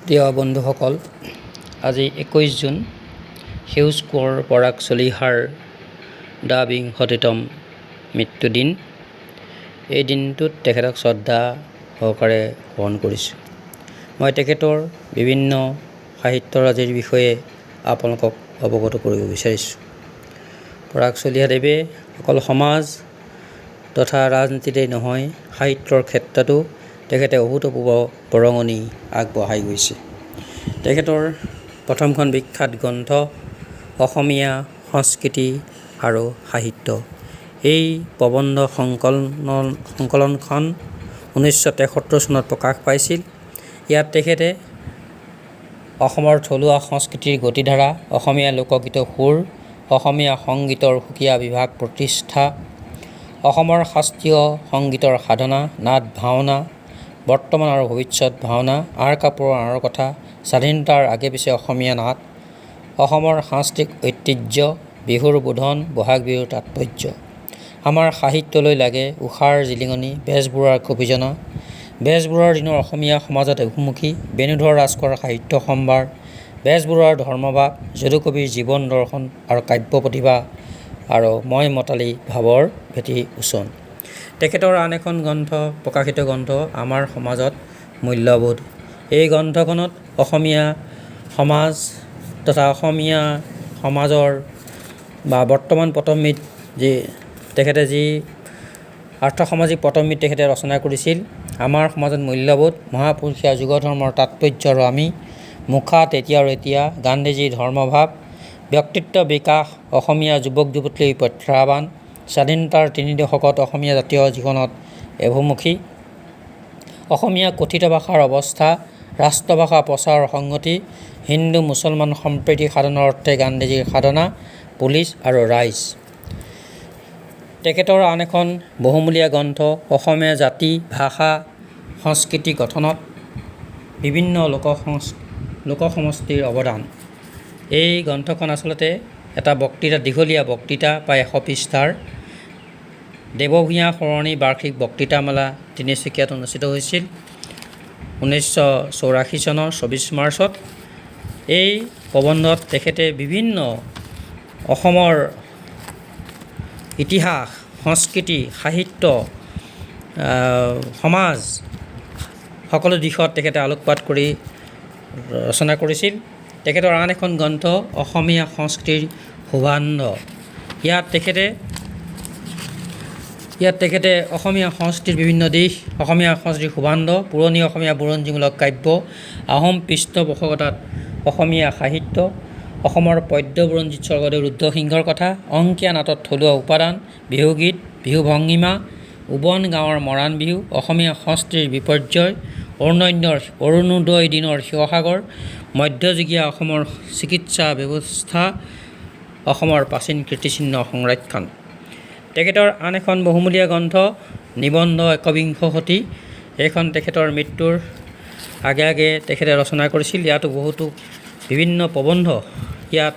প্ৰিয় বন্ধুসকল, আজি 21 জুন সেউজ কোঁৱৰ পৰাগ চলিহাৰ দ্বাবিংশতিতম মৃত্যুদিন। এই দিনটোত তেখেতক শ্ৰদ্ধা সহকাৰে গ্ৰহণ কৰিছোঁ। মই তেখেতৰ বিভিন্ন সাহিত্যৰাজিৰ বিষয়ে আপোনালোকক অৱগত কৰিব বিচাৰিছোঁ। পৰাগ চলিহাদেৱে অকল সমাজ তথা ৰাজনীতিতেই নহয়, সাহিত্যৰ ক্ষেত্ৰতো তেখেতে অভূতপূৰ্ব বৰঙণি আগবঢ়াই গৈছে। তেখেতৰ প্ৰথমখন বিখ্যাত গ্ৰন্থ অসমীয়া সংস্কৃতি আৰু সাহিত্য। এই প্ৰবন্ধ সংকলনখন 1973 চনত প্ৰকাশ পাইছিল। ইয়াত তেখেতে অসমৰ থলুৱা সংস্কৃতিৰ গতিধাৰা, অসমীয়া লোকগীতৰ সুৰ, অসমীয়া সংগীতৰ সুকীয়া বিভাগ প্ৰতিষ্ঠা, অসমৰ শাস্ত্ৰীয় সংগীতৰ সাধনা, নাট ভাওনা, বৰ্তমান আৰু ভৱিষ্যত ভাওনা, আঁৰ কাপোৰৰ আঁৰৰ কথা, স্বাধীনতাৰ আগে পিছে অসমীয়া নাট, অসমৰ সাংস্কৃতিক ঐতিহ্য, বিহুৰ বোধন, বহাগ বিহুৰ তাৎপৰ্য, আমাৰ সাহিত্যলৈ লাগে উষাৰ জিলিঙনি, বেজবৰুৱাৰ কবিজনা, বেজবৰুৱাৰ দিনৰ অসমীয়া সমাজত অভিমুখী, বেণুধৰ ৰাজখোৱাৰ সাহিত্য সম্ভাৰ, বেজবৰুৱাৰ ধৰ্মভাৱ, যদুকবিৰ জীৱন দৰ্শন আৰু কাব্য প্ৰতিভা আৰু মই মতালি ভাৱৰ ভেটি উচন। তেখেতৰ আন এখন গ্ৰন্থ প্ৰকাশিত গ্ৰন্থ আমাৰ সমাজত মূল্যবোধ। এই গ্ৰন্থখনত অসমীয়া সমাজ তথা অসমীয়া সমাজৰ বা বৰ্তমান পটভূমিত তেখেতে যি আৰ্থসামাজিক পটভূমিত তেখেতে ৰচনা কৰিছিল, আমাৰ সমাজত মূল্যবোধ, মহাপুৰুষীয়া যুগ ধৰ্মৰ তাৎপৰ্য আৰু আমি, মুখা তেতিয়া আৰু এতিয়া, গান্ধীজীৰ ধৰ্মভাৱ, ব্যক্তিত্ব বিকাশ, অসমীয়া যুৱক যুৱতীলৈ প্ৰত্যাহ্বান, স্বাধীনতাৰ 3 দশকত অসমীয়া জাতীয় জীৱনত অভিমুখী, অসমীয়া কথিত ভাষাৰ অৱস্থা, ৰাষ্ট্ৰভাষা প্ৰচাৰ সংগতি, হিন্দু মুছলমান সম্প্ৰীতি সাধনৰ অৰ্থে গান্ধীজীৰ সাধনা, পুলিচ আৰু ৰাইজ। তেখেতৰ আন এখন বহুমূলীয়া গ্ৰন্থ অসমীয়া জাতি ভাষা সংস্কৃতি গঠনত বিভিন্ন লোক সমষ্টিৰ অৱদান। এই গ্ৰন্থখন আচলতে এটা বক্তৃতা, দীঘলীয়া বক্তৃতা, প্ৰায় 100 পৃষ্ঠাৰ। দেৱভূঞা সৰণী বাৰ্ষিক বক্তৃতামালা তিনিচুকীয়াত অনুষ্ঠিত হৈছিল 1984 চনৰ 24 মাৰ্চত। এই প্ৰবন্ধত তেখেতে বিভিন্ন অসমৰ ইতিহাস, সংস্কৃতি, সাহিত্য, সমাজ সকলো দিশত তেখেতে আলোকপাত কৰি ৰচনা কৰিছিল। তেখেতৰ আন এখন গ্ৰন্থ অসমীয়া সংস্কৃতিৰ সুবান্ধ। ইয়াত তেখেতে অসমীয়া সংস্কৃতিৰ বিভিন্ন দিশ, অসমীয়া সংস্কৃতিৰ সুবান্ধ, পুৰণি অসমীয়া বুৰঞ্জীমূলক কাব্য, আহোম পৃষ্ঠপোষকতাত অসমীয়া সাহিত্য, অসমৰ পদ্য বুৰঞ্জীত স্বৰ্গদেউ ৰুদ্ৰসিংহৰ কথা, অংকীয়া নাটত থলুৱা উপাদান, বিহুগীত, বিহু ভংগীমা, উবন গাঁৱৰ মৰাণ বিহু, অসমীয়া সংস্কৃতিৰ বিপৰ্যয়, অৰুণোদয় দিনৰ শিৱসাগৰ, মধ্যযুগীয় অসমৰ চিকিৎসা ব্যৱস্থা, অসমৰ প্ৰাচীন কীৰ্তিচিহ্ন সংৰক্ষণ। তেখেতৰ আন এখন বহুমূলীয়া গ্ৰন্থ নিবন্ধ একবিংশ শতি। এইখন তেখেতৰ মৃত্যুৰ আগে আগে তেখেতে ৰচনা কৰিছিল। ইয়াতো বহুতো বিভিন্ন প্ৰবন্ধ ইয়াত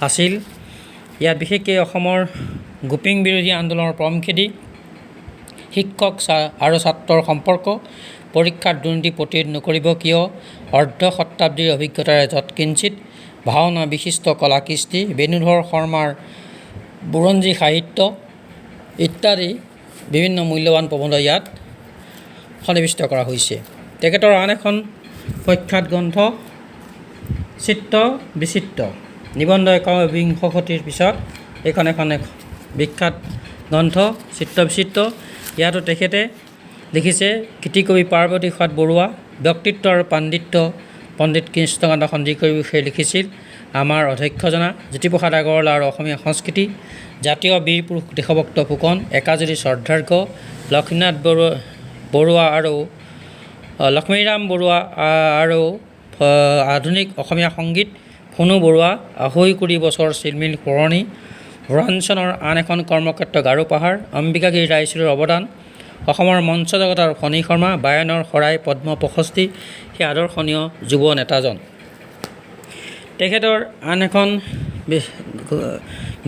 আছিল। ইয়াত বিশেষকৈ অসমৰ গোপিং বিৰোধী আন্দোলনৰ পৰমখেদি, শিক্ষক আৰু ছাত্ৰৰ সম্পৰ্ক, পৰীক্ষাত দুৰ্নীতি প্ৰতিৰোধ নকৰিব কিয়, অৰ্ধ শতাব্দীৰ অভিজ্ঞতাৰে যৎকিঞ্চিত, ভাওনা বিশিষ্ট কলা কৃষ্টি, বেণুধৰ শৰ্মাৰ বুৰঞ্জী সাহিত্য ইত্যাদি বিভিন্ন মূল্যৱান প্ৰবন্ধ ইয়াত সন্নিৱিষ্ট কৰা হৈছে। তেখেতৰ আন এখন প্ৰখ্যাত গ্ৰন্থ চিত্ৰ বিচিত্ৰ। নিবন্ধ একবিংশ শতিৰ পিছত এইখন এখন বিখ্যাত গ্ৰন্থ চিত্ৰ বিচিত্ৰ। ইয়াতো তেখেতে লিখিছে কৃতিকবি পাৰ্বতী সত বৰুৱা, ব্যক্তিত্ব আৰু পাণ্ডিত্য পণ্ডিত কৃষ্ণকান্ত সন্দিকৈৰ বিষয়ে লিখিছিল। আমাৰ অধ্যক্ষজনা জ্যোতিপ্ৰসাদ আগৰৱালা আৰু অসমীয়া সংস্কৃতি, জাতীয় বীৰ পুৰুষ দেশভক্ত ফুকন, একাজলি শ্ৰদ্ধাৰ্ঘ্য লক্ষ্মীনাথ বৰুৱা আৰু লক্ষ্মীৰাম বৰুৱা আৰু আধুনিক অসমীয়া সংগীত, ফণু বৰুৱা, ২৮ বছৰ চিলমিল সোঁৱৰণি, হোৰাঞ্চনৰ আন এখন কৰ্মক্ষেত্ৰ গাৰো পাহাৰ, অম্বিকাগিৰি ৰায়চৌধুৰীৰ অৱদান, অসমৰ মঞ্চ জগতৰ ফণী শৰ্মা, বায়নৰ শৰাই পদ্ম প্ৰশস্তি, সেই আদৰ্শনীয় যুৱ নেতাজন। তেখেতৰ আন এখন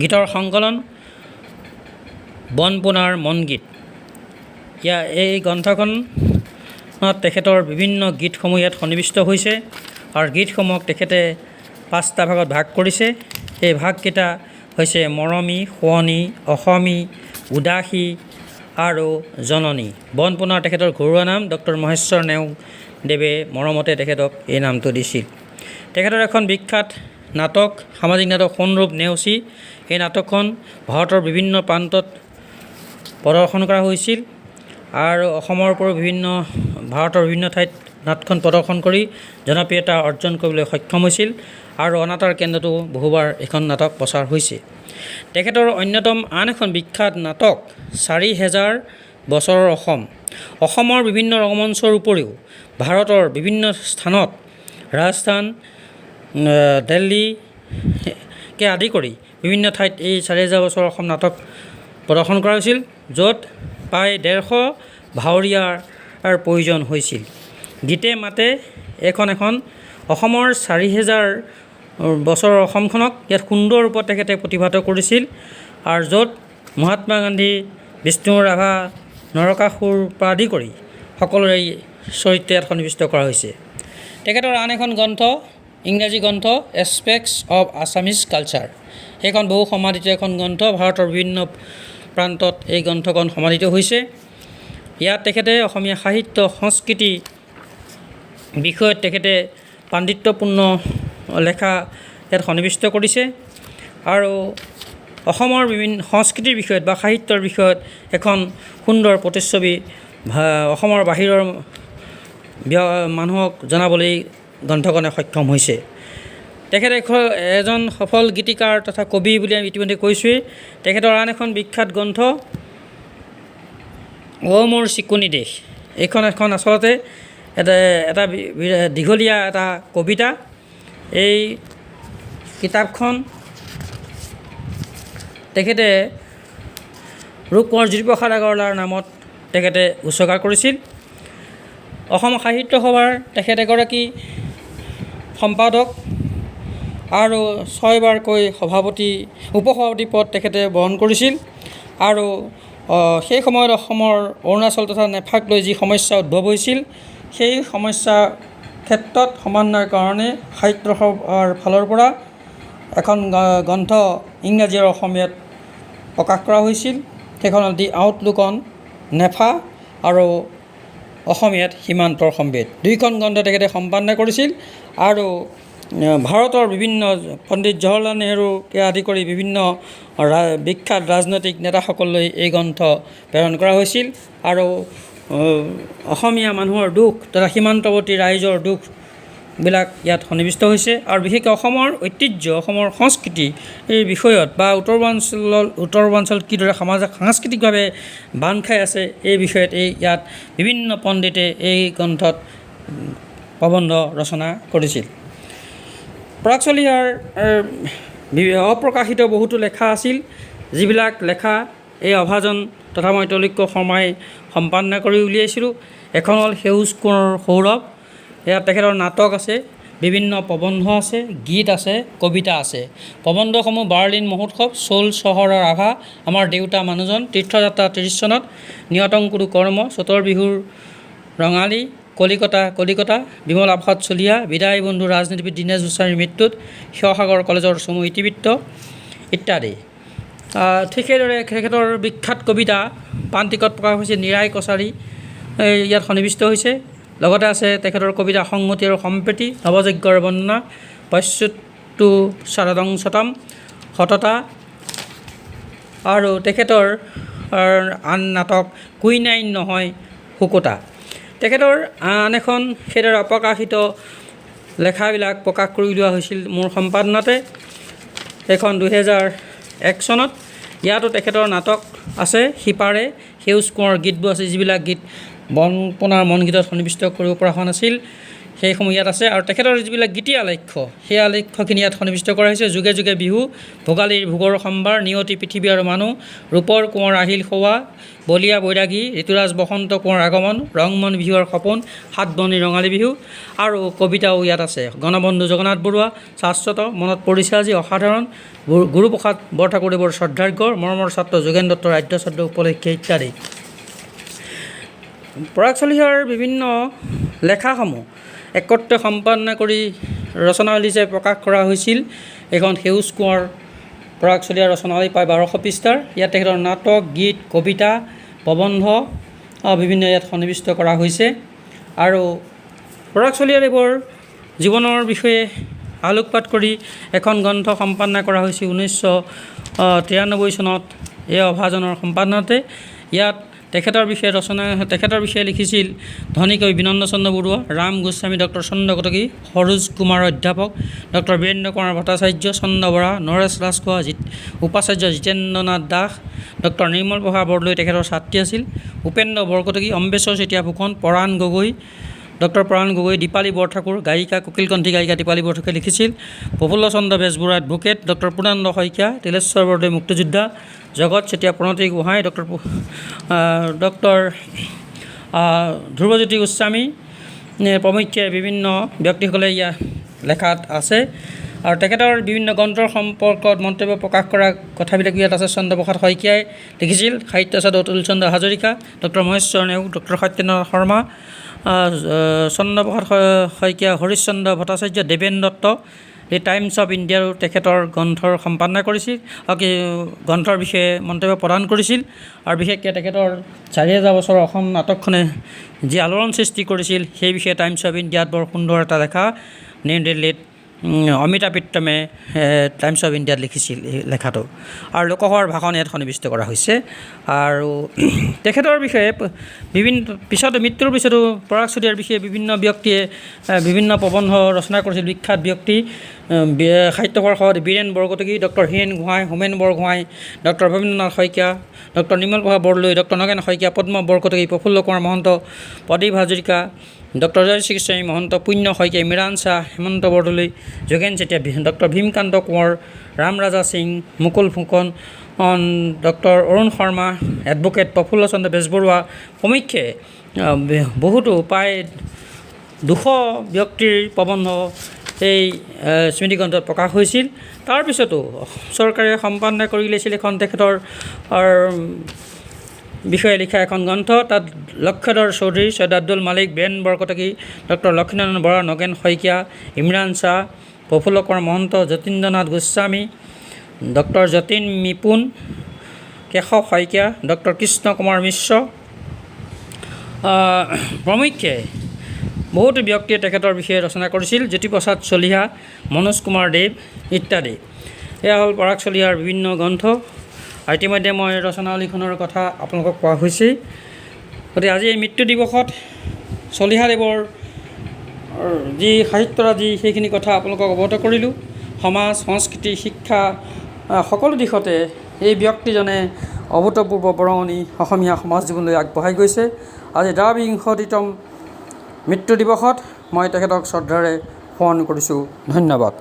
গীতৰ সংকলন বনপোনাৰ মনগীত। এই গ্ৰন্থখনত তেখেতৰ বিভিন্ন গীতসমূহ ইয়াত সন্নিৱিষ্ট হৈছে। আৰু গীতসমূহক তেখেতে 5টা ভাগত ভাগ কৰিছে। এই ভাগকেইটা হৈছে মৰমী, শুৱনি, অসমী, উদাসী আৰু জননী। বনপোনাৰ তেখেতৰ ঘৰুৱা নাম। ডক্টৰ মহেশ্বৰ নেওগদেৱে মৰমতে তেখেতক এই নামটো দিছিল। তেখেতৰ এখন বিখ্যাত নাটক, সামাজিক নাটক সোণৰূপ নেওচি। এই নাটকখন ভাৰতৰ বিভিন্ন প্ৰান্তত প্ৰদৰ্শন কৰা হৈছিল আৰু অসমৰ পৰা ভাৰতৰ বিভিন্ন ঠাইত নাটখন প্ৰদৰ্শন কৰি জনপ্ৰিয়তা অৰ্জন কৰিবলৈ সক্ষম হৈছিল আৰু অনাতাঁৰ কেন্দ্ৰতো বহুবাৰ এইখন নাটক প্ৰচাৰ হৈছে। তেখেতৰ অন্যতম আন এখন বিখ্যাত নাটক 4000 বছৰৰ অসম। অসমৰ বিভিন্ন ৰংমঞ্চৰ উপৰিও ভাৰতৰ বিভিন্ন স্থানত ৰাজস্থান, দিল্লীকে আদি কৰি বিভিন্ন ঠাইত এই 4000 বছৰৰ অসম নাটক প্ৰদৰ্শন কৰা হৈছিল, য'ত প্ৰায় 150 ভাৱৰীয়াৰ প্ৰয়োজন হৈছিল। গীতে মাতে এখন অসমৰ 4000 বছৰৰ অসমখনক ইয়াত সুন্দৰ ৰূপত তেখেতে প্ৰতিভাত কৰিছিল আৰু য'ত মহাত্মা গান্ধী, বিষ্ণু ৰাভা, নৰকাসুৰ পৰা আদি কৰি সকলোৰে চৰিত্ৰ ইয়াত সন্নিৱিষ্ট কৰা হৈছে। তেখেতৰ আন এখন গ্ৰন্থ, ইংৰাজী গ্ৰন্থ এছপেক্টছ অৱ আছামিজ কালচাৰ। সেইখন বহু সমাদিত এখন গ্ৰন্থ। ভাৰতৰ বিভিন্ন প্ৰান্তত এই গ্ৰন্থখন সমাদিত হৈছে। ইয়াত তেখেতে অসমীয়া সাহিত্য সংস্কৃতি বিষয়ত তেখেতে পাণ্ডিত্যপূৰ্ণ লেখা ইয়াত সন্নিৱিষ্ট কৰিছে আৰু অসমৰ বিভিন্ন সংস্কৃতিৰ বিষয়ত বা সাহিত্যৰ বিষয়ত এখন সুন্দৰ প্ৰতিচ্ছবি অসমৰ বাহিৰৰ মানুহক জনাবলৈ গ্ৰন্থখনে সক্ষম হৈছে। তেখেতে এজন সফল গীতিকাৰ তথা কবি বুলি আমি ইতিমধ্যে কৈছোঁৱেই। তেখেতৰ আন এখন বিখ্যাত গ্ৰন্থ অ' মোৰ চিকুনি দেশ। এইখন আচলতে এটা দীঘলীয়া এটা কবিতা। এই কিতাপখন তেখেতে ৰূপকোঁৱৰ জ্যোতিপ্ৰসাদ আগৰৱালাৰ নামত তেখেতে উৎসৰ্গা কৰিছিল। অসম সাহিত্য সভাৰ তেখেত এগৰাকী সম্পাদক আৰু 6বাৰকৈ উপসভাপতি পদ তেখেতে বহন কৰিছিল আৰু সেই সময়ত অসমৰ অৰুণাচল তথা নেফাক লৈ যি সমস্যা উদ্ভৱ হৈছিল, সেই সমস্যাৰ ক্ষেত্ৰত সমাধানৰ কাৰণে সাহিত্য সভাৰ ফালৰ পৰা এখন গ্ৰন্থ ইংৰাজী আৰু অসমীয়াত প্ৰকাশ কৰা হৈছিল। সেইখন হ'ল দি আউটলুক অন নেফা আৰু অসমীয়াত সীমান্তৰ সম্বেদ। দুইখন গ্ৰন্থ তেখেতে সম্পাদনা কৰিছিল আৰু ভাৰতৰ বিভিন্ন পণ্ডিত জৱাহৰলাল নেহৰুকে আদি কৰি বিভিন্ন বিখ্যাত ৰাজনৈতিক নেতাসকললৈ এই গ্ৰন্থ প্ৰেৰণ কৰা হৈছিল আৰু অসমীয়া মানুহৰ দুখ তথা সীমান্তৱৰ্তী ৰাইজৰ দুখবিলাক ইয়াত সন্নিৱিষ্ট হৈছে আৰু বিশেষকৈ অসমৰ ঐতিহ্য, অসমৰ সংস্কৃতি এই বিষয়ত বা উত্তৰ পূৰ্বাঞ্চলত কিদৰে সাংস্কৃতিকভাৱে বান্ধ খাই আছে এই বিষয়ত ইয়াত বিভিন্ন পণ্ডিতে এই গ্ৰন্থত প্ৰবন্ধ ৰচনা কৰিছিল। পৰাগ চলিহাৰ অপ্ৰকাশিত বহুতো লেখা আছিল, যিবিলাক লেখা এই অভাজন তথা মৈত্ৰলক্ষ্য শৰ্মাই সম্পাদনা কৰি উলিয়াইছিলোঁ। এখন হ'ল সেউজ কোঁৱৰৰ সৌৰভ। ইয়াত তেখেতৰ নাটক আছে, বিভিন্ন প্ৰবন্ধ আছে, গীত আছে, কবিতা আছে। প্ৰবন্ধসমূহ বাৰ্লিন মহোৎসৱ, চৌল চহৰৰ আভা, আমাৰ দেউতা মানুহজন, তীৰ্থযাত্ৰা 30 চনত, নিয়তংকুৰু কৰ্ম, চতৰ বিহুৰ ৰঙালী, কলিকতা, বিমল আভাত চলিহা, বিদায় বন্ধু ৰাজনীতিবিদ দীনেশ গোস্বামীৰ মৃত্যুত, শিৱসাগৰ কলেজৰ চমু ইতিবৃত্ত ইত্যাদি। ঠিক সেইদৰে তেখেতৰ বিখ্যাত কবিতা প্ৰান্তিকত প্ৰকাশ হৈছে নিৰাই কছাৰী, ইয়াত সন্নিৱিষ্ট হৈছে। লগতে আছে তেখেতৰ কবিতা সংহতি আৰু সম্প্ৰীতি, নৱযজ্ঞৰ বৰ্ণনা, পশ্যুত্তু শাৰদং শতম, সততা আৰু তেখেতৰ আন নাটক কুইনাইন নহয় শুকুতা। তেখেতৰ আন এখন সেইদৰে অপ্ৰকাশিত লেখাবিলাক প্ৰকাশ কৰি উলিওৱা হৈছিল মোৰ সম্পাদনাতে। সেইখন 2001 চনত। ইয়াতো তেখেতৰ নাটক আছে, সিপাৰে সেউজ কোঁৱৰৰ গীতবোৰ আছে, যিবিলাক গীত বনপোনাৰ মন গীতত সন্নিৱিষ্ট কৰিব পৰা হোৱা নাছিল, সেইসমূহ ইয়াত আছে। আৰু তেখেতৰ যিবিলাক গীতি আলেখ্য, সেই আলেখ্যখিনি ইয়াত সন্নিৱিষ্ট কৰা হৈছে। যুগে যুগে বিহু, ভোগালীৰ ভোগৰ সম্ভাৰ, নিয়তি পৃথিৱী আৰু মানুহ, ৰূপৰ কোঁৱৰ আহিল সৌৱা, বলিয়া বৈৰাগী, ঋতুৰাজ বসন্ত কোঁৱৰ আগমন, ৰংমন বিহুৰ সপোন, সাতবনী ৰঙালী বিহু আৰু কবিতাও ইয়াত আছে। গণবন্ধু জগন্নাথ বৰুৱা, শাশ্বত, মনত পৰিছে আজি, অসাধাৰণ, গুৰুপ্ৰসাদ বৰঠাকুৰদেৱৰ শ্ৰদ্ধাৰ্ঘ্য, মৰমৰ ছাত্ৰ যোগেন দত্তৰ ৰাজ্য ছাত্ৰ উপলক্ষে ইত্যাদি। পৰাগ চলিহাৰ বিভিন্ন লেখাসমূহ একত্ৰে সম্পাদনা কৰি ৰচনাৱলী যে প্ৰকাশ কৰা হৈছিল। এইখন সেউজ কোঁৱৰ পৰাগ চলিহাৰ ৰচনাৱলী প্ৰায় 1200 পৃষ্ঠাৰ। ইয়াত তেখেতৰ নাটক, গীত, কবিতা, প্ৰবন্ধ বিভিন্ন ইয়াত সন্নিৱিষ্ট কৰা হৈছে। আৰু পৰাগ চলিহাদেৱৰ জীৱনৰ বিষয়ে আলোকপাত কৰি এখন গ্ৰন্থ সম্পাদনা কৰা হৈছিল 1993 চনত এই অভাজনৰ সম্পাদনাতে। ইয়াত তেখেতৰ বিষয়ে লিখিছিল ধনী কবি বিনন্দ চন্দ্ৰ বৰুৱা, ৰাম গোস্বামী, ডক্টৰ চন্দ্ৰ কটকী, সৰোজ কুমাৰ অধ্যাপক, ডক্টৰ বীৰেন্দ্ৰ কুমাৰ ভট্টাচাৰ্য, চন্দ্ৰ বৰা, নৰেশ ৰাজখোৱা, উপাচাৰ্য জিতেন্দ্ৰ নাথ দাস, ডক্টৰ নিৰ্মল প্ৰভা বৰদলৈ তেখেতৰ ছাত্ৰী আছিল, উপেন্দ্ৰ বৰকটকী, অম্বেশ্বৰ চেতিয়া ফুকন, ডক্টৰ পৰাণ গগৈ, দীপালী বৰঠাকুৰ, গায়িকা কোকিলকণ্ঠী গায়িকা দীপালী বৰঠাকুৰে লিখিছিল। প্ৰফুল্ল চন্দ্ৰ বেজবৰুৱা এডভোকেট, ডক্টৰ পূৰ্ণানন্দ শইকীয়া, তিলেশ্বৰ বৰদলৈ মুক্তিযোদ্ধা, জগত চেতিয়া প্ৰণতি গোহাঁই, ডক্টৰ ধ্ৰুৱজ্যোতি গোস্বামী প্ৰমুখ্যে বিভিন্ন ব্যক্তিসকলে ইয়াত লেখাত আছে। আৰু তেখেতৰ বিভিন্ন গ্ৰন্থৰ সম্পৰ্কত মন্তব্য প্ৰকাশ কৰা কথাবিলাক ইয়াত আছে। চন্দ্ৰপ্ৰসাদ শইকীয়াই লিখিছিল, সাহিত্য ছাত্ৰ অতুল চন্দ্ৰ হাজৰিকা, ডক্টৰ মহেশ্বৰ নেওগ, ডক্টৰ সত্যেন্দ্ৰ শৰ্মা, চন্দ্ৰপ্ৰসাদ শইকীয়া, হৰিশ্চন্দ্ৰ ভট্টাচাৰ্য, দেৱেন দত্ত। এই টাইমছ অফ ইণ্ডিয়াৰো তেখেতৰ গ্ৰন্থৰ সম্পাদনা কৰিছিল, গ্ৰন্থৰ বিষয়ে মন্তব্য প্ৰদান কৰিছিল। আৰু বিশেষকৈ তেখেতৰ 4000 বছৰৰ অসম নাটকখনে যি আলোড়ন সৃষ্টি কৰিছিল সেই বিষয়ে টাইমছ অফ ইণ্ডিয়াত বৰ সুন্দৰ এটা লেখা নিউ দিল্লীত অমিতা প্ৰীতমে টাইমছ অফ ইণ্ডিয়াত লিখিছিল এই লেখাটো। আৰু লোকসভাৰ ভাষণ ইয়াত সন্নিৱিষ্ট কৰা হৈছে। আৰু তেখেতৰ বিষয়ে পিছতো মৃত্যুৰ পিছতো পৰাগ চলিহাৰ বিষয়ে বিভিন্ন ব্যক্তিয়ে বিভিন্ন প্ৰবন্ধ ৰচনা কৰিছিল। বিখ্যাত ব্যক্তি সাহিত্যসভাৰ সভাপতি Biren Borkotoky, doctor Hiren Gohain, Homen Borgohain, doctor Bhabendranath Saikia, doctor Nirmal Prabha Bordoloi, doctor Nagen Saikia, Padma Borkotoky, Prafulla Kumar Mahanta, Pradip Hazarika, doctor Jayashree Goswami Mahanta, Punya Saikia, Miran Shah, Hemanta Bordoloi, Jogen Chetia, doctor Bhimkanta Konwar, Ramraja Singh, Mukul Phukan, doctor Arun Sharma advocate, Prafulla Chandra Bezbaruah প্ৰমুখ্যে বহুতো প্ৰায় 200 ব্যক্তিৰ প্ৰবন্ধ এই স্মৃতিগ্ৰন্থত প্ৰকাশ হৈছিল। তাৰপিছতো চৰকাৰে সম্পাদনা কৰি লৈছিল এখন তেখেতৰ বিষয়ে লিখা এখন গ্ৰন্থ। তাত লক্ষধৰ চৌধুৰী, চৈয়দ আব্দুল মালিক, বীৰেন বৰকটকী, ডক্টৰ লক্ষ্মীনাৰায়ণ বৰা, নগেন শইকীয়া, ইমৰান শ্বাহ, প্ৰফুল্ল কুমাৰ মহন্ত, যতীন্দ্ৰনাথ গোস্বামী, ডক্টৰ যতীন নিপুণ, কেশৱ শইকীয়া, ডক্টৰ কৃষ্ণ কুমাৰ মিশ্ৰ প্ৰমুখ্যে বহুতো ব্যক্তিয়ে তেখেতৰ বিষয়ে ৰচনা কৰিছিল। জ্যোতিপ্ৰসাদ চলিহা, মনোজ কুমাৰ দেৱ ইত্যাদি। এয়া হ'ল পৰাগ চলিহাৰ বিভিন্ন গ্ৰন্থ। আৰু ইতিমধ্যে মই ৰচনাৱলীখনৰ কথা আপোনালোকক কোৱা হৈছেই। গতিকে আজি এই মৃত্যু দিৱসত চলিহাদেৱৰ যি সাহিত্যৰাজি সেইখিনি কথা আপোনালোকক অৱগত কৰিলোঁ। সমাজ, সংস্কৃতি, শিক্ষা সকলো দিশতে এই ব্যক্তিজনে অভূতপূৰ্ব বৰঙণি অসমীয়া সমাজ জীৱনলৈ আগবঢ়াই গৈছে। আজি 62তম মৃত্যু দিৱসত মই তেখেতক শ্ৰদ্ধাৰে সোঁৱৰণ কৰিছোঁ। ধন্যবাদ।